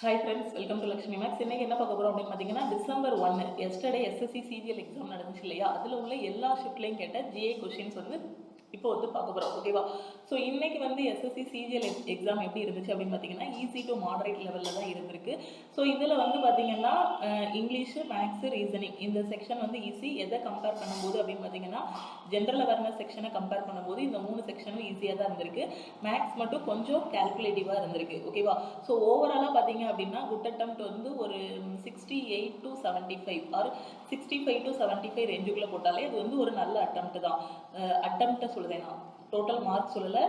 Hi friends, welcome to Lakshmi maths. இன்றைக்கி என்ன பார்க்க போகிறோம் அப்படின்னு பார்த்தீங்கன்னா, December 1 yesterday SSC CGL exam நடந்துச்சு இல்லையா, அதில் உள்ள எல்லா ஷிஃப்ட்லையும் கேட்ட ஜிஏ கொஷின்ஸ் வந்து இப்போ வந்து பார்க்க போகிறோம். ஓகேவா? ஸோ இன்றைக்கி வந்து எஸ்எஸ்சி சிஜிஎல் எக்ஸாம் எப்படி இருந்துச்சு அப்படின்னு பார்த்தீங்கன்னா, ஈஸி டு மாடரேட் லெவலில் தான் இருந்திருக்கு. ஸோ இதில் வந்து பார்த்தீங்கன்னா இங்கிலீஷு, மேக்ஸு, ரீசனிங் இந்த செக்ஷன் வந்து ஈஸி. எதை கம்பேர் பண்ணும்போது அப்படின்னு பார்த்தீங்கன்னா, ஜென்ரல் அவேர்னஸ் செக்ஷனை கம்பேர் பண்ணும்போது இந்த 3 செக்ஷனும் ஈஸியாக தான் இருந்திருக்கு. மேக்ஸ் மட்டும் கொஞ்சம் கால்குலேட்டிவாக இருந்திருக்கு. ஓகேவா? ஸோ ஓவராலாக பார்த்தீங்க அப்படின்னா குட் அட்டெம்ப்ட் வந்து ஒரு 68 to 75 ஆர் 65 to 75 ரேஞ்சுக்குள்ளே போட்டாலே அது வந்து ஒரு நல்ல அட்டெம்ப்ட் தான். அட்டெம்ப்டை சொல்லுதேன் நான், டோட்டல் மார்க் சொல்லலை.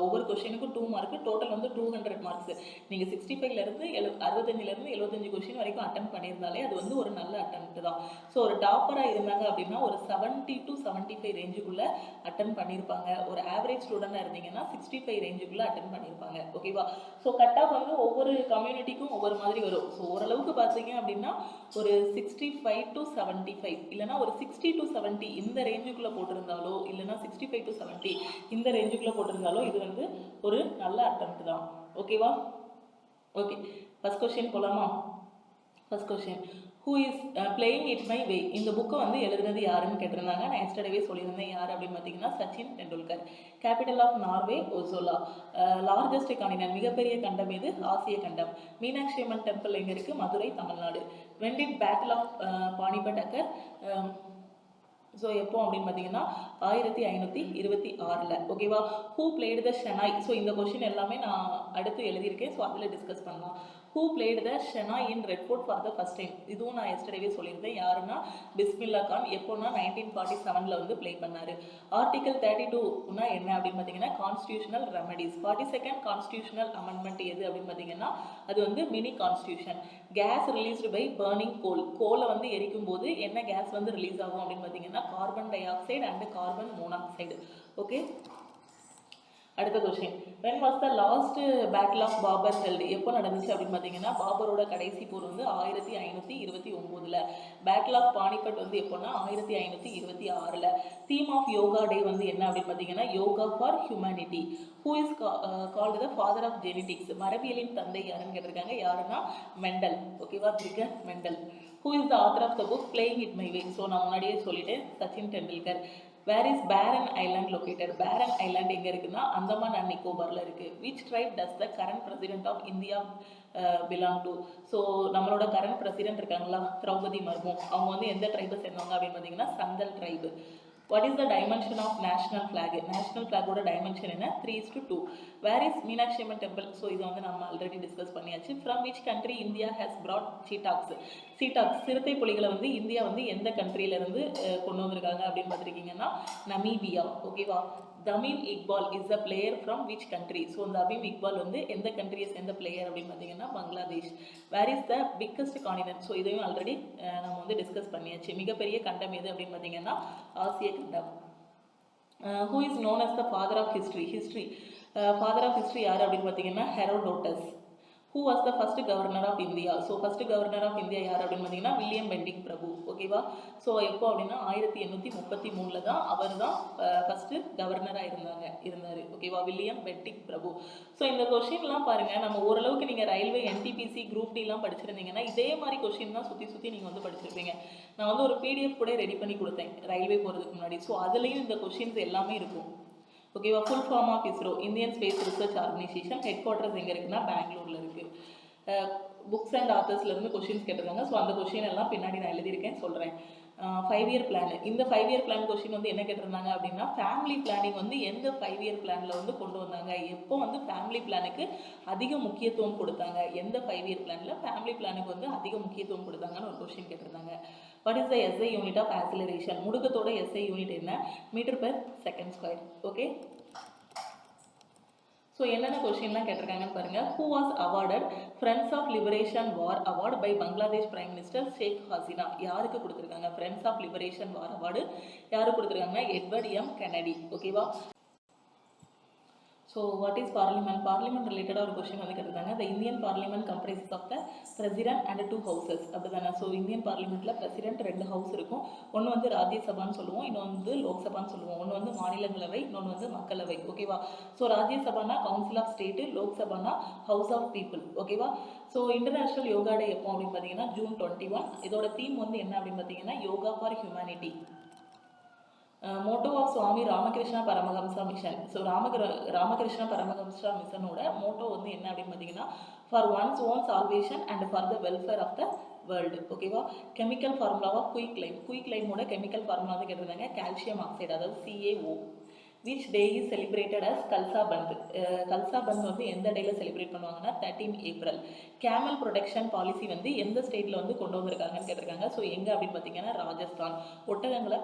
ஒவ்வொரு கொஷினுக்கும் 2 மார்க்கு, டோட்டல் வந்து 200 மார்க்ஸ். நீங்கள் 65லேருந்து 65லேருந்து 75 கொஷின் வரைக்கும் அட்டன் பண்ணியிருந்தாலே அது வந்து ஒரு நல்ல அட்டெம்ப்ட் தான். ஸோ ஒரு டாப்பராக இருந்தாங்க அப்படின்னா ஒரு 70 to 75 ரேஞ்சுக்குள்ளே அட்டன் பண்ணியிருப்பாங்க. ஒரு ஆவரேஜ் ஸ்டூடெண்டாக இருந்தீங்கன்னா 65 ரேஞ்சுக்குள்ளே அட்டன் பண்ணியிருப்பாங்க. ஓகேவா? ஸோ கட் ஆஃப் வந்து ஒவ்வொரு கம்யூனிட்டிக்கும் ஒவ்வொரு மாதிரி வரும். ஸோ ஓரளவுக்கு பார்த்தீங்க அப்படின்னா ஒரு 65 to 75 இல்லைனா ஒரு 60 to 70 இந்த ரேஞ்சுக்குள்ளே போட்டிருந்தாலோ, இல்லைனா 65 to 70 இந்த ரேஞ்சுக்குள்ளே போட்டிருந்தாலோ இது வந்து ஒரு நல்ல அட்டெம்ப்ட் தான். ஓகேவா? ஓகே, ஃபர்ஸ்ட் கொஸ்டின் போகலாமா? First question, who is playing it my வே? இந்த புக்கை வந்து எழுதுனது யாருன்னு கேட்டிருந்தாங்க. நான் எஸ்டர்டேவே சொல்லியிருந்தேன் யார் அப்படின்னு பார்த்தீங்கன்னா Sachin Tendulkar. Capital of Norway Oslo. Largest continent மிகப்பெரிய கண்டம் எது? ஆசிய கண்டம். மீனாட்சி அம்மன் டெம்பிள் எங்கே இருக்குது? Madurai, Tamil Nadu. When did battle of Panipat occur? So எப்போ அப்படின்னு பார்த்தீங்கன்னா 1526. ஓகேவா? Who played the shehnai? So இந்த கொஷின் எல்லாமே நான் அடுத்து எழுதியிருக்கேன். ஸோ அதில் டிஸ்கஸ் பண்ணலாம். Who played the shehnai in Red Fort for the first time? இதுவும் நான் எஸ்டர்டேவே சொல்லியிருந்தேன். யாருன்னா பிஸ்மில்லா கான். எப்போனா 1947 வந்து பிளே பண்ணார். ஆர்டிகல் 32னா என்ன அப்படின்னு பார்த்தீங்கன்னா constitutional remedies. 42nd constitutional amendment எது அப்படின்னு பார்த்தீங்கன்னா அது வந்து mini constitution. Gas released by burning coal. கோலை வந்து எரிக்கும் போது என்ன கேஸ் வந்து ரிலீஸ் ஆகும் அப்படின்னு பார்த்தீங்கன்னா carbon di oxide and carbon monoxide. Okay, அடுத்த question, when was the last battle of Babur held? எப்போ நடந்துச்சு அப்படின்னு பார்த்தீங்கன்னா பாபரோட கடைசி போர் வந்து 1529. பேட்டில் ஆஃப் பானிபட் வந்து எப்போன்னா 1526. தீம் ஆஃப் யோகா டே வந்து என்ன அப்படின்னு பார்த்தீங்கன்னா yoga for humanity. Who is called the father of genetics? மரபியலின் தந்தை யாருன்னு கேட்டிருக்காங்க. யாருன்னா மெண்டல். ஓகேவா? Gregor Mendel. Who is the author of the book playing it my way? So நான் முன்னாடியே சொல்லிட்டேன், Sachin Tendulkar. Where is Barren Island located? Barren Island எங்கே இருக்குன்னா அந்தமான் அண்ட் நிக்கோபாரில் இருக்குது. Which tribe does the current president of India belong to? So நம்மளோட current president இருக்காங்களா திரௌபதி மர்மு, அவங்க வந்து எந்த ட்ரைபை சேர்ந்தவங்க அப்படின்னு பார்த்தீங்கன்னா Santhal tribe. What is the dimension of national flag? National ஃப்ளாகோட டைமென்ஷன் என்ன? 3:2. Where is Meenakshi Amman temple? So இதை வந்து நம்ம ஆல்ரெடி டிஸ்கஸ் பண்ணியாச்சு. From which country India has brought cheetahs? Cheetahs சிறுத்தை புலிகளை வந்து இந்தியா வந்து எந்த கண்ட்ரியிலேருந்து கொண்டு வந்திருக்காங்க அப்படின்னு பார்த்துருக்கீங்கன்னா நமீபியா. ஓகேவா? Tamim Iqbal is a player from which country? So இந்த அபீம் இக்பால் வந்து எந்த கண்ட்ரியை சேர்ந்த பிளேயர் அப்படின்னு பார்த்தீங்கன்னா Bangladesh. Where is the biggest continent? So இதையும் ஆல்ரெடி நம்ம வந்து டிஸ்கஸ் பண்ணியாச்சு. மிகப்பெரிய கண்டம் எது அப்படின்னு பார்த்தீங்கன்னா ஆசிய கண்டம். Who is known as the father of history? Father of history யார் அப்படின்னு பார்த்தீங்கன்னா Herodotus. Who was the first governor of India? So first governor of India யார் அப்படின்னு பார்த்தீங்கன்னா வில்லியம் பெண்டிங் பிரபு. ஓகேவா? ஸோ எப்போ அப்படின்னா 1833 தான் அவர் தான் ஃபஸ்ட்டு கவர்னராக இருந்தார். ஓகேவா? வில்லியம் பெண்டிங் பிரபு. ஸோ இந்த கொஷின்லாம் பாருங்கள், நம்ம ஓரளவுக்கு நீங்கள் ரயில்வே, என்டிபிசி, குரூப் டிலாம் படிச்சிருந்தீங்கன்னா இதே மாதிரி கொஷின் தான் சுற்றி நீங்கள் வந்து படிச்சிருப்பீங்க. நான் வந்து ஒரு பிடிஎஃப் கூட ரெடி பண்ணி கொடுத்தேன் ரயில்வே போகிறதுக்கு முன்னாடி. ஸோ அதுலேயும் இந்த கொஷின்ஸ் எல்லாமே இருக்கும். ஓகேவா? Full form of ISRO, Indian Space Research Organisation. Headquarters எங்கே இருக்குன்னா பெங்களூரில் இருக்குது. புக்ஸ் அண்ட் ஆத்தர்ஸ்லேருந்து கொஷின்ஸ் கேட்டிருக்காங்க. ஸோ அந்த கொஷின் எல்லாம் பின்னாடி நான் எழுதியிருக்கேன், சொல்கிறேன். 5 இயர் பிளான். இந்த 5 இயர் பிளான் கொஷின் வந்து என்ன கேட்டிருந்தாங்க அப்படின்னா ஃபேமிலி பிளானிங் வந்து எந்த 5 இயர் பிளானில் வந்து கொண்டு வந்தாங்க, எப்போ வந்து ஃபேமிலி பிளானுக்கு அதிக முக்கியத்துவம் கொடுத்தாங்க, எந்த 5 இயர் பிளானில் ஃபேமிலி பிளானுக்கு வந்து அதிக முக்கியத்துவம் கொடுத்தாங்கன்னு ஒரு கொஷின் கேட்டிருந்தாங்க. What is the SI unit of acceleration? முடுக்கத்தோட எஸ்ஐ யூனிட் என்ன? Metre per second square. Okay, so என்னென்ன கொஸ்டின்லாம் கேட்டிருக்காங்கன்னு பாருங்கள். Who was awarded friends of liberation war award by Bangladesh prime minister Sheikh Hasina? யாருக்கு கொடுத்துருக்காங்க friends of liberation war award? யாருக்கு கொடுத்துருக்காங்கன்னா எட்வர்ட் எம் கென்னடி. ஓகேவா? So what is parliament? Parliament ரிலேட்டடாக ஒரு கொஸ்டின் வந்து கேட்டிருந்தாங்க. The Indian parliament comprises of the president and 2 houses அப்படி தானே. ஸோ இந்தியன் பார்லிமெண்ட்டில் பிரசிடென்ட் 2 ஹவுஸ் இருக்கும். ஒன்று வந்து ராஜ்யசபான்னு சொல்லுவோம், இன்னொன்று வந்து லோக்சபான்னு சொல்லுவோம். ஒன்று வந்து மாநிலங்களவை, இன்னொன்று வந்து மக்களவை. ஓகேவா? ஸோ ராஜ்யசபானா கவுன்சில் ஆஃப் ஸ்டேட்டு, லோக்சபானா ஹவுஸ் ஆஃப் பீப்புள். ஓகேவா? ஸோ இன்டர்நேஷ்னல் யோகா டே எப்போ அப்படின்னு பார்த்தீங்கன்னா June 21. இதோட தீம் வந்து என்ன அப்படின்னு பார்த்தீங்கன்னா yoga for humanity. Motto of Swami Ramakrishna Paramahamsa mission. So Ramakrishna Paramahamsa மிஷனோட மோட்டோ வந்து என்ன அப்படின்னு பார்த்தீங்கன்னா for one's own salvation and for the welfare of the world. ஓகேவா? கெமிக்கல் ஃபார்முலா ஆஃப் குயிக் லைமோட கெமிக்கல் ஃபார்முலா வந்து கேட்டிருந்தாங்க கால்சியம் ஆக்சைடு, அதாவது CaO. Which day is celebrated as Khalsa Panth. Khalsa Panth வந்து எந்த டேல செலிப்ரேட் பண்ணுவாங்கன்னா 13 ஏப்ரல். கேமல் ப்ரொடெக்ஷன் பாலிசி வந்து எந்த ஸ்டேட்டில் வந்து கொண்டு வந்திருக்காங்கன்னு கேட்டிருக்காங்க. ஸோ எங்கே அப்படின்னு பார்த்தீங்கன்னா ராஜஸ்தான். ஒட்டகங்களை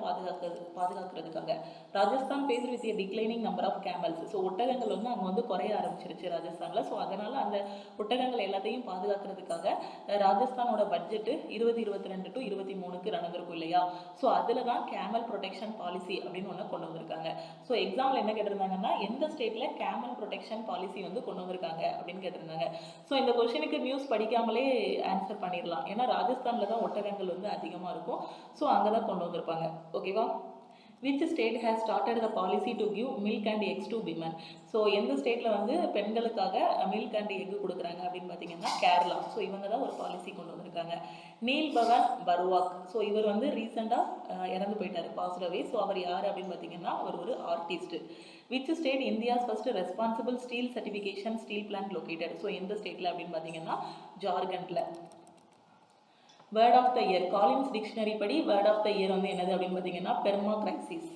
பாதுகாக்கிறதுக்காக. Rajasthan face with a declining number of camels. So ஒட்டகங்கள் வந்து அங்கே வந்து குறைய ஆரம்பிச்சிருச்சு ராஜஸ்தானில். ஸோ அதனால் அந்த ஒட்டகங்கள் எல்லாத்தையும் பாதுகாக்கிறதுக்காக ராஜஸ்தானோட பட்ஜெட்டு 2022 to 23 நடந்திருக்கும் இல்லையா? ஸோ அதில் தான் கேமல் ப்ரொடெக்ஷன் பாலிசி அப்படின்னு ஒன்று கொண்டு வந்திருக்காங்க. ஸோ எக்ஸாம்பிள் என்ன கேட்டிருந்தாங்கன்னா எந்த ஸ்டேட்டில் கேமல் ப்ரொடெக்ஷன் பாலிசி வந்து கொண்டு வந்திருக்காங்க அப்படின்னு கேட்டிருந்தாங்க. ஸோ இந்த கொஸ்டினுக்கு நியூஸ் படிக்காமலே ஆன்சர் பண்ணிடலாம். ஏன்னா ராஜஸ்தானில் தான் ஒட்டகங்கள் வந்து அதிகமாக இருக்கும். ஸோ அங்கே தான் கொண்டு வந்திருப்பாங்க. ஓகேவா? Which state has started the policy to give milk and X to women. So எந்த ஸ்டேட்டில் வந்து பெண்களுக்காக மில்க் அண்ட் எக் கொடுக்குறாங்க அப்படின்னு பார்த்தீங்கன்னா கேரளா. ஸோ இவங்க தான் ஒரு பாலிசி கொண்டு வந்திருக்காங்க. நீல் பவன் பர்வாக். ஸோ இவர் வந்து ரீசெண்டாக இறந்து போயிட்டார், பாஸ்டவே. ஸோ அவர் யார் அப்படின்னு பார்த்தீங்கன்னா அவர் ஒரு artist. Which state India's first responsible steel certification steel plant located. So எந்த ஸ்டேட்டில் அப்படின்னு பார்த்தீங்கன்னா ஜார்க்கண்டில். Word of the year Collins dictionary படி வேர்ட் ஆஃப் த இயர் வந்து என்னது அப்படின்னு பார்த்தீங்கன்னா permacrisis.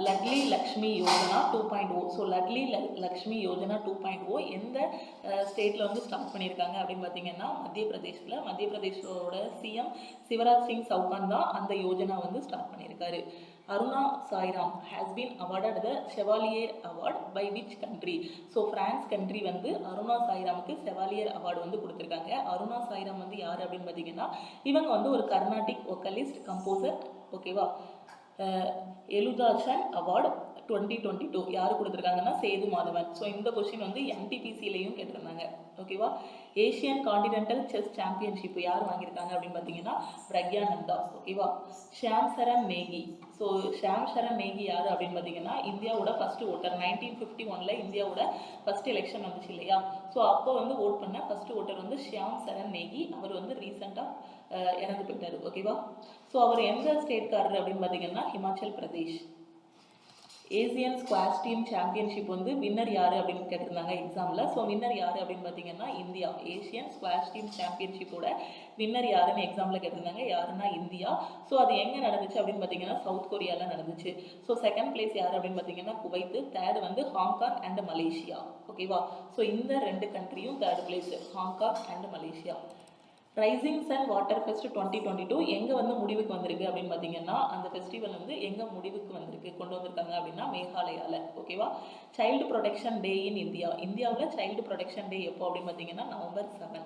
Ladli Lakshmi Yojana 2.0. So Ladli Lakshmi Yojana 2.0 எந்த ஸ்டேட்டில் வந்து ஸ்டார்ட் பண்ணியிருக்காங்க அப்படின்னு பார்த்தீங்கன்னா மத்திய பிரதேஷில். மத்திய பிரதேஷோட CM சிவராஜ் சிங் சௌகான் தான் அந்த யோஜனா வந்து ஸ்டார்ட் பண்ணியிருக்காரு. Aruna Sairam has been awarded the Chevalier award by which country. So France country வந்து அருணா சாய்ராமுக்கு செவாலியர் அவார்டு வந்து கொடுத்துருக்காங்க. அருணா சாய்ராம் வந்து யார் அப்படின்னு பார்த்தீங்கன்னா இவங்க வந்து ஒரு கர்நாடிக் வோக்கலிஸ்ட் கம்போசர். ஓகேவா? எழுதாச்சன் அவார்டு 2022 யார் கொடுத்துருக்காங்கன்னா சேது மாதவன். ஸோ இந்த கொஸ்டின் வந்து NTPCலையும் கேட்டிருந்தாங்க. ஓகேவா? ஏஷியன் கான்டினென்டல் செஸ் சாம்பியன்ஷிப் யார் வாங்கியிருக்காங்க அப்படின்னு பார்த்தீங்கன்னா பிரக்யானந்தா. ஓகேவா? ஷாம் சரண் நேகி. ஸோ ஷாம் சரண் நேகி யார் அப்படின்னு பார்த்தீங்கன்னா இந்தியாவோட ஃபர்ஸ்ட் ஓட்டர். 1951 இந்தியாவோட ஃபர்ஸ்ட் எலெக்ஷன் வந்துச்சு இல்லையா? ஸோ அப்போ வந்து ஓட் பண்ண ஃபர்ஸ்ட் ஓட்டர் வந்து ஷாம் சரண் நேகி. அவர் வந்து ரீசெண்டாக இறந்து போயிட்டார். ஓகேவா? ஸோ அவர் எந்த ஸ்டேட்காரர் அப்படின்னு பார்த்தீங்கன்னா Himachal Pradesh. Asian squash team championship வந்து வின்னர் யார் அப்படின்னு கேட்டிருந்தாங்க எக்ஸாமில். ஸோ வின்னர் யார் அப்படின்னு பார்த்தீங்கன்னா இந்தியா. ஏசியன் ஸ்குவாஷ் டீம் சாம்பியன்ஷிப்போட வின்னர் யாருன்னு எக்ஸாமில் கேட்டிருந்தாங்க. யாருன்னா இந்தியா. ஸோ அது எங்கே நடந்துச்சு அப்படின்னு பார்த்தீங்கன்னா சவுத் கொரியாவில் நடந்துச்சு. ஸோ செகண்ட் பிளேஸ் யார் அப்படின்னு பார்த்தீங்கன்னா குவைத்து. தேர்ட் வந்து ஹாங்காங் அண்ட் மலேசியா. ஓகேவா? ஸோ இந்த 2 கண்ட்ரியும் third place, Hong Kong and Malaysia. Rising sun water fest 2022 எங்கே வந்து முடிவுக்கு வந்திருக்கு அப்படின்னு பார்த்தீங்கன்னா அந்த ஃபெஸ்டிவல் வந்து எங்கே முடிவுக்கு வந்திருக்கு கொண்டு வந்திருக்காங்க அப்படின்னா மேகாலயாவில். ஓகேவா? Child protection day in India. இந்தியாவில் சைல்டு ப்ரொடெக்ஷன் டே எப்போ அப்படின்னு பார்த்தீங்கன்னா November 7.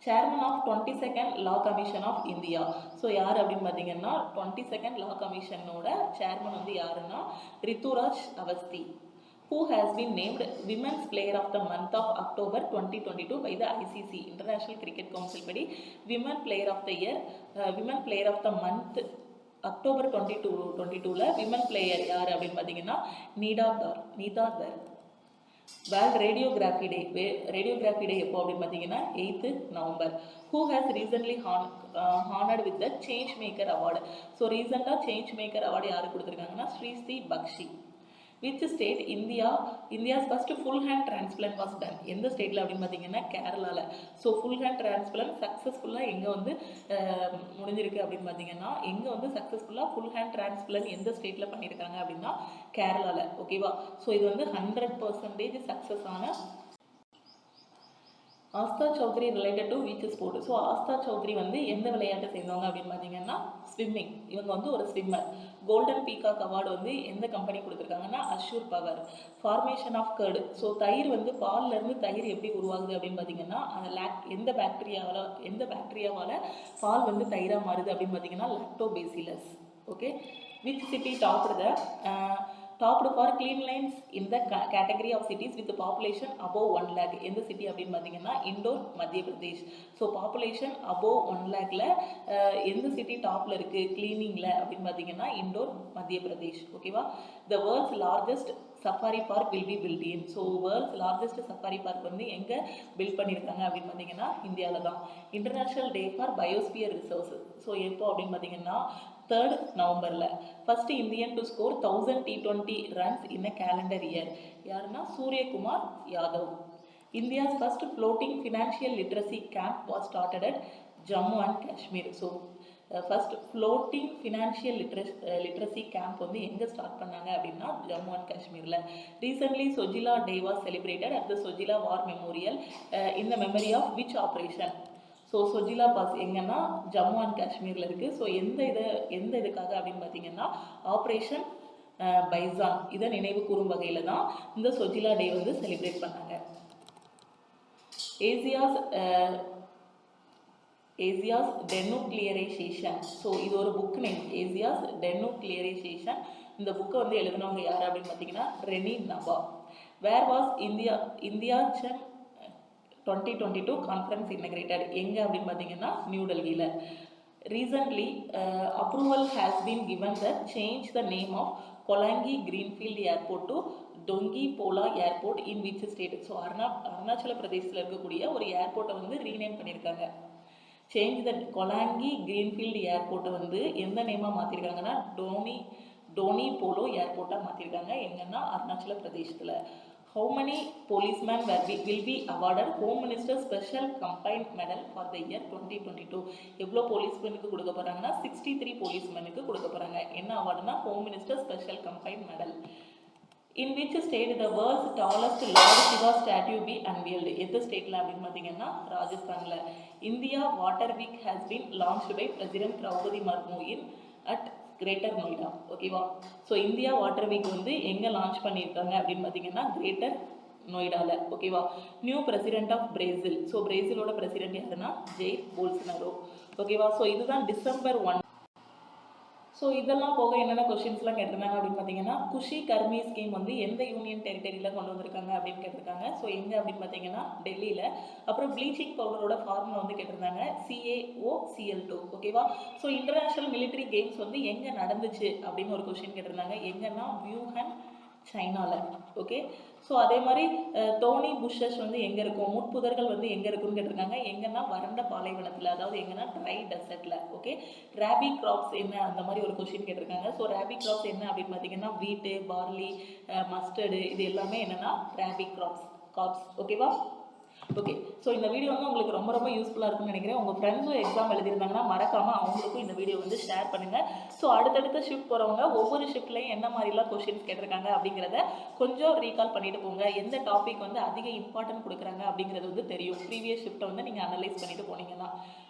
Chairman of 22nd law commission of India. So யார் அப்படின்னு பார்த்தீங்கன்னா 22nd லா கமிஷனோட சேர்மன் வந்து யாருன்னா Rituraj Awasthi. Who has been named Women's Player of the Month of October 2022 by the ICC International Cricket Council படி Women Player of the Year, Women Player of the Month October 2022ல Women Player யார் அப்படின்னு பார்த்தீங்கன்னா நீதா தர். World radiography டே. Radiography டே எப்போ அப்படின்னு பார்த்தீங்கன்னா 8th November. Who has recently honored with the Change Maker Award. So ரீசெண்டாக change maker award யார் கொடுத்துருக்காங்கன்னா Srishri Bakshi. Which state India's first full hand transplant was done. எந்த ஸ்டேட்டில் அப்படின்னு பார்த்தீங்கன்னா கேரளாவில். ஸோ ஃபுல் ஹேண்ட் டிரான்ஸ்பிளான்ட் சக்ஸஸ்ஃபுல்லாக எங்கே வந்து முடிஞ்சிருக்கு அப்படின்னு பார்த்தீங்கன்னா எங்கே வந்து சக்ஸஸ்ஃபுல்லாக ஃபுல் ஹேண்ட் டிரான்ஸ்பிளான்ட் எந்த ஸ்டேட்டில் பண்ணியிருக்காங்க அப்படின்னா கேரளாவில். ஓகேவா? ஸோ இது வந்து 100% சக்ஸஸ் ஆன. Aastha Chaudhary related to which sport. So Aastha Chaudhary வந்து எந்த விளையாட்டை சேர்ந்தவங்க அப்படின்னு பார்த்தீங்கன்னா ஸ்விம்மிங். இவங்க வந்து ஒரு ஸ்விம்மர். கோல்டன் பீகாக் அவார்டு வந்து எந்த கம்பெனி கொடுத்துருக்காங்கன்னா assure power. Formation of curd. So தயிர் வந்து பால்லேருந்து தயிர் எப்படி உருவாகுது அப்படின்னு பார்த்தீங்கன்னா அந்த எந்த பாக்டீரியாவால் பால் வந்து தயிராக மாறுது அப்படின்னு பார்த்தீங்கன்னா lactobacillus. Okay. Which city topped the topped for clean lines in the category of cities with population above 1 lakh. எந்த சிட்டி அப்படின்னு பார்த்தீங்கன்னா Indore Madhya Pradesh. So population above 1 lakhல எந்த சிட்டி டாப்பில் இருக்குது க்ளீனிங்கில் அப்படின்னு பார்த்தீங்கன்னா இண்டோர் மத்திய பிரதேஷ். ஓகேவா. The world's largest safari park will be build in. So world's largest safari park வந்து எங்கே பில்ட் பண்ணியிருக்காங்க அப்படின்னு பார்த்தீங்கன்னா இந்தியாவில் தான். International day for biosphere reserves. So எப்போ அப்படின்னு பார்த்தீங்கன்னா 3rd நவம்பரில். First Indian to score 1000 T20 runs in a calendar year யாருன்னா Suryakumar Yadav. India's first floating financial literacy camp was started at Jammu and Kashmir. So first floating financial literacy camp வந்து எங்கே start பண்ணாங்க அப்படின்னா Jammu and காஷ்மீரில். Recently Zojila day was celebrated at the Zojila war memorial in the memory of which operation. So Zojila pass எங்கன்னா Jammu and காஷ்மீரில் இருக்குது. So எந்த இதுக்காக அப்படின்னு பார்த்தீங்கன்னா ஆப்ரேஷன் பைசான் இதை நினைவு கூறும் வகையில் தான் இந்த சொஜிலா டே வந்து செலிப்ரேட் பண்ணாங்க. ஏசியாஸ் டெனுக்ளியரைசேஷன். ஸோ இது ஒரு புக் நேம், ஏசியாஸ் டெனுக்ளியரைசேஷன். இந்த புக்கை வந்து எழுதினவங்க யார் அப்படின்னு பார்த்தீங்கன்னா ரெனி நபா. Where was India 2022 conference integrated எங்கே அப்படின்னு பார்த்தீங்கன்னா நியூ டெல்லியில். Recently approval has been given the change the name of Hollongi greenfield airport to Donyi Polo airport in which state. So Arunachal பிரதேசத்தில் இருக்கக்கூடிய ஒரு ஏர்போர்ட்டை வந்து ரீநேம் பண்ணியிருக்காங்க. சேஞ்ச் த கொலாங்கி கிரீன்ஃபீல்டு ஏர்போர்ட்டை வந்து எந்த நேமாக மாற்றிருக்காங்கன்னா டோனி போலோ ஏர்போர்ட்டாக மாற்றிருக்காங்க. எங்கன்னா அருணாச்சல பிரதேசத்தில். How many policemen will be awarded Home Minister Special Combined Medal for the year 2022? எவ்வளோ போலீஸ்மேனுக்கு கொடுக்க போகிறாங்கன்னா 63 போலீஸ்மேனுக்கு கொடுக்க போகிறாங்க. என்ன அவார்டுனா home minister special combined medal. In which state the world's tallest Lord Shiva statue be unveiled? எந்த ஸ்டேட்டில் அப்படின்னு பார்த்தீங்கன்னா ராஜஸ்தானில். India water week has been launched by president Droupadi Murmu in at greater Noida. ஓகேவா. ஸோ இந்தியா வாட்டர் வீக் வந்து எங்கே launch பண்ணியிருக்காங்க அப்படின்னு பார்த்தீங்கன்னா கிரேட்டர் நொய்டாவில். ஓகேவா. New president of Brazil. So பிரேசிலோட பிரசிடென்ட் யாருன்னா ஜெய் போல்சனாரோ. ஓகேவா. ஸோ இதுதான் December 1. ஸோ இதெல்லாம் போக என்னென்ன கொஸ்டின்ஸ்லாம் கேட்டிருந்தாங்க அப்படின்னு பார்த்தீங்கன்னா குஷி கர்மி ஸ்கீம் வந்து எந்த யூனியன் டெரிட்டரியில் கொண்டு வந்திருக்காங்க அப்படின்னு கேட்டிருக்காங்க. ஸோ எங்கே அப்படின்னு பார்த்தீங்கன்னா டெல்லியில். அப்புறம் ப்ளீச்சிங் பவுடரோட ஃபார்முலா வந்து கேட்டிருந்தாங்க CaOCl2. ஓகேவா. ஸோ இன்டர்நேஷ்னல் மிலிட்ரி கேம்ஸ் வந்து எங்கே நடந்துச்சு அப்படின்னு ஒரு கொஸ்டின் கேட்டிருந்தாங்க. எங்கன்னா வியூஹன் சைனாவில். ஓகே. ஸோ அதே மாதிரி தோனி புஷஸ் வந்து எங்கே இருக்கும், முட்புதர்கள் வந்து எங்கே இருக்குன்னு கேட்டிருக்காங்க. எங்கன்னா வறண்ட பாலைவனத்தில், அதாவது எங்கன்னா ட்ரை டெசர்ட்டில். ஓகே. ரேபி கிராப்ஸ் என்ன அந்த மாதிரி ஒரு கொஸ்டின் கேட்டிருக்காங்க. ஸோ ரேபி கிராப்ஸ் என்ன அப்படின்னு பார்த்தீங்கன்னா வீட்டு, பார்லி, மஸ்டர்டு இது எல்லாமே என்னென்னா ரேபி கிராப்ஸ். ஓகேவா. ஓகே. ஸோ இந்த வீடியோ வந்து உங்களுக்கு ரொம்ப ரொம்ப யூஸ்ஃபுல்லாக இருக்கும்னு நினைக்கிறேன். உங்கள் ஃப்ரெண்ட்ஸும் எக்ஸாம் எழுதியிருந்தாங்கன்னா மறக்காமல் அவங்களுக்கும் இந்த வீடியோ வந்து ஷேர் பண்ணுங்கள். ஸோ அடுத்தடுத்த ஷிஃப்ட் போகிறவங்க ஒவ்வொரு ஷிஃப்ட்லையும் என்ன மாதிரிலாம் கொஸ்டின்ஸ் கேட்டிருக்காங்க அப்படிங்கிறத கொஞ்சம் ரீகால் பண்ணிட்டு போங்க. எந்த டாபிக் வந்து அதிக இம்பார்ட்டன்ட் கொடுக்குறாங்க அப்படிங்கிறது வந்து தெரியும். ப்ரீவியஸ் ஷிஃப்ட்டை வந்து நீங்கள் அனலைஸ் பண்ணிட்டு போனீங்கன்னா.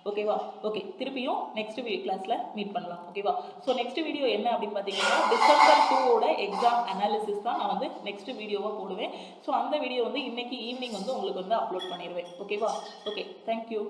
ஓகேவா. ஓகே. திருப்பியும் நெக்ஸ்ட் கிளாஸில் மீட் பண்ணலாம். ஓகேவா. ஸோ நெக்ஸ்ட் வீடியோ என்ன அப்படின்னு பார்த்தீங்கன்னா December 2 எக்ஸாம் அனாலிசிஸ் தான் நான் வந்து நெக்ஸ்ட் வீடியோவாக போடுவேன். ஸோ அந்த வீடியோ வந்து இன்னைக்கு ஈவினிங் வந்து உங்களுக்கு வந்து அப்லோட் பண்ணிடுவேன். ஓகேவா. ஓகே. தேங்க்யூ.